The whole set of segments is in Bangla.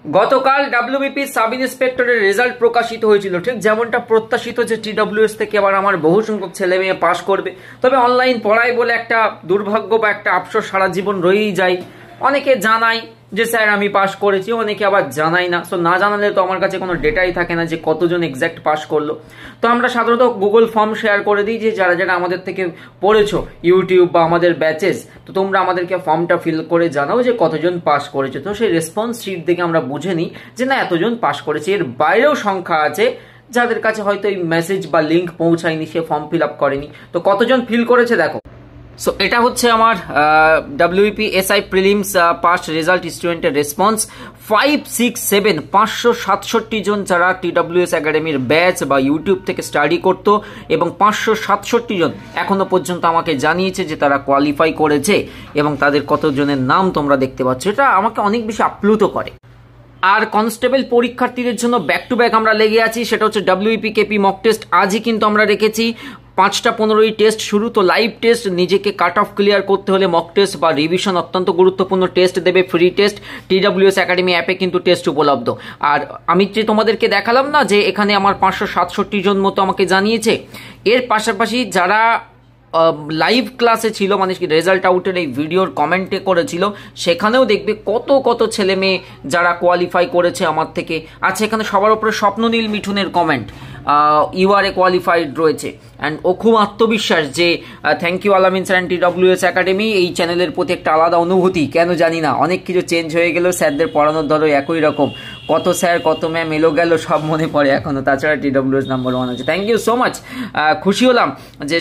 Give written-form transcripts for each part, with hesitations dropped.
গতকাল ডাব্লিউবিপি সাব ইন্সপেক্টরের রেজাল্ট প্রকাশিত হয়েছিল, ঠিক যেমনটা প্রত্যাশিত যে টিডব্লিউএস থেকে এবার আমার বহু সংখ্যক ছেলে মেয়ে পাশ করবে। তবে অনলাইন পড়াই বলে একটা দুর্ভাগ্য বা একটা আফসোস সারা জীবন রয়েই যায়। অনেকে জানায় যে স্যার আমি পাশ করেছি, অনেকে আবার জানাই না। সো না জানালে তো আমার কাছে কোনো ডেটাই থাকে না যে কতজন এক্স্যাক্ট পাশ করলো। তো আমরা সাধারণত গুগল ফর্ম শেয়ার করে দিই যে যারা যারা আমাদের থেকে পড়েছো ইউটিউব বা আমাদের ব্যাচেস, তো তোমরা আমাদেরকে ফর্মটা ফিল করে জানাও যে কতজন পাশ করেছে। তো সেই রেসপন্স শিট দেখে আমরা বুঝে নিই যে না এতজন পাশ করেছে। এর বাইরেও সংখ্যা আছে যাদের কাছে হয়তো এই মেসেজ বা লিঙ্ক পৌঁছায়নি, সে ফর্ম ফিল আপ করেনি। তো কতজন ফিল করেছে দেখো। সো এটা হচ্ছে আমার WP SI prelims pass result স্টুডেন্টের রেসপন্স। 567 জন যারা টিডব্লিউএস একাডেমির ব্যাচ বা ইউটিউব থেকে স্টাডি করতো এবং 567 জন এখনো পর্যন্ত আমাকে জানিয়েছে যে তারা কোয়ালিফাই করেছে এবং তাদের কতজনের নাম তোমরা দেখতে পাচ্ছ। এটা আমাকে অনেক বেশি আপ্লুত করে। আর কনস্টেবল পরীক্ষার্থীদের জন্য ব্যাক টু ব্যাক আমরা লেগে আছি, সেটা হচ্ছে ডাব্লিউপি কেপি মক টেস্ট। আজই কিন্তু আমরা রেখেছি 5টা 15 টেস্ট শুরু। তো লাইভ টেস্ট, নিজেকে কাট অফ ক্লিয়ার করতে হলে মক টেস্ট বা রিভিশন অত্যন্ত গুরুত্বপূর্ণ। টেস্ট দেবে ফ্রি টেস্ট, টিডব্লিউএস একাডেমি অ্যাপে কিন্তু টেস্ট উপলব্ধ। আর আমি যে তোমাদেরকে দেখালাম না যে এখানে আমার 567 জন মতো আমাকে জানিয়েছে, এর পাশাপাশি যারা লাইভ ক্লাসে ছিল, মানে রেজাল্ট আউটের এই ভিডিওর কমেন্টে করেছিল, সেখানেও দেখবে কত কত ছেলে মেয়ে যারা কোয়ালিফাই করেছে আমার থেকে আছে। এখানে সবার উপরে স্বপ্ননীল মিঠুনের কমেন্ট, ইউআরএ কোয়ালিফাইড রয়েছে। অ্যান্ড ও খুব আত্মবিশ্বাস যে থ্যাংক ইউ আলামিন স্যার অ্যান্ড টিডব্লিউএস একাডেমি। এই চ্যানেলের প্রতি একটা আলাদা অনুভূতি, কেন জানি না, অনেক কিছু চেঞ্জ হয়ে গেল, স্যারদের পড়ানোর ধরো একই রকম, কত স্যার কত ম্যাম এলো গেল সব মনে পড়ে এখনো। তাছাড়া টিডব্লিউএস নাম্বার 1 আছে। থ্যাংক ইউ সো মাচ, খুশি হলাম যে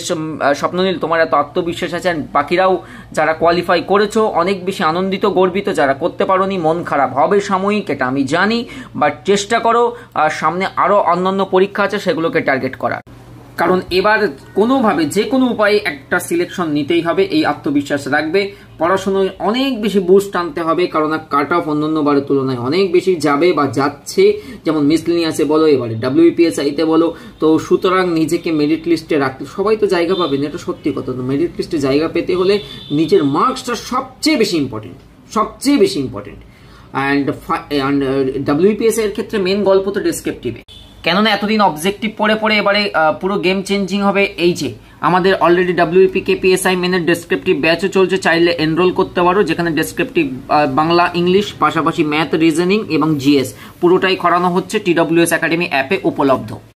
স্বপ্ননীল তোমার এত আত্মবিশ্বাস আছে। বাকিরাও যারা কোয়ালিফাই করেছো অনেক বেশি আনন্দিত, গর্বিত। যারা করতে পারোনি মন খারাপ হবে সাময়িক, এটা আমি জানি, বাট চেষ্টা করো সামনে আরও অন্যান্য পরীক্ষা আছে সেগুলোকে টার্গেট করার। কারণ এবার কোনোভাবে যে কোনো উপায়ে একটা সিলেকশন নিতেই হবে, এই আত্মবিশ্বাস রাখবে। পড়াশোনায় অনেক বেশি বুস্ট আনতে হবে, কারণ কাট অফ অন্যান্য বারের তুলনায় অনেক বেশি যাবে বা যাচ্ছে, যেমন মিসলিনিয়াসে বলো, এবারে ডাব্লিউপিএসআইতে বলো। তো সুতরাং নিজেকে মেরিট লিস্টে রাখতে, সবাই তো জায়গা পাবেন, এটা সত্যি কথা। তো মেরিট লিস্টে জায়গা পেতে হলে নিজের মার্কসটা সবচেয়ে বেশি ইম্পর্টেন্ট, সবচেয়ে বেশি ইম্পর্টেন্ট। অ্যান্ড ডাব্লিউপিএসআই এর ক্ষেত্রে মেন গল্প তো ডেসক্রিপটিভে, কেননা এতদিন অবজেক্টিভ পড়ে পড়ে এবারে পুরো গেম চেঞ্জিং হবে। এই যে আমাদের অলরেডি ডাব্লিউপি কেপিএসআই মেনের ডেসক্রিপটিভ ব্যাচও চলছে, চাইলে এনরোল করতে পারো, যেখানে ডেসক্রিপটিভ বাংলা ইংলিশ পাশাপাশি ম্যাথ রিজনিং এবং জিএস পুরোটাই করানো হচ্ছে, টিডব্লিউএস একাডেমি অ্যাপে উপলব্ধ।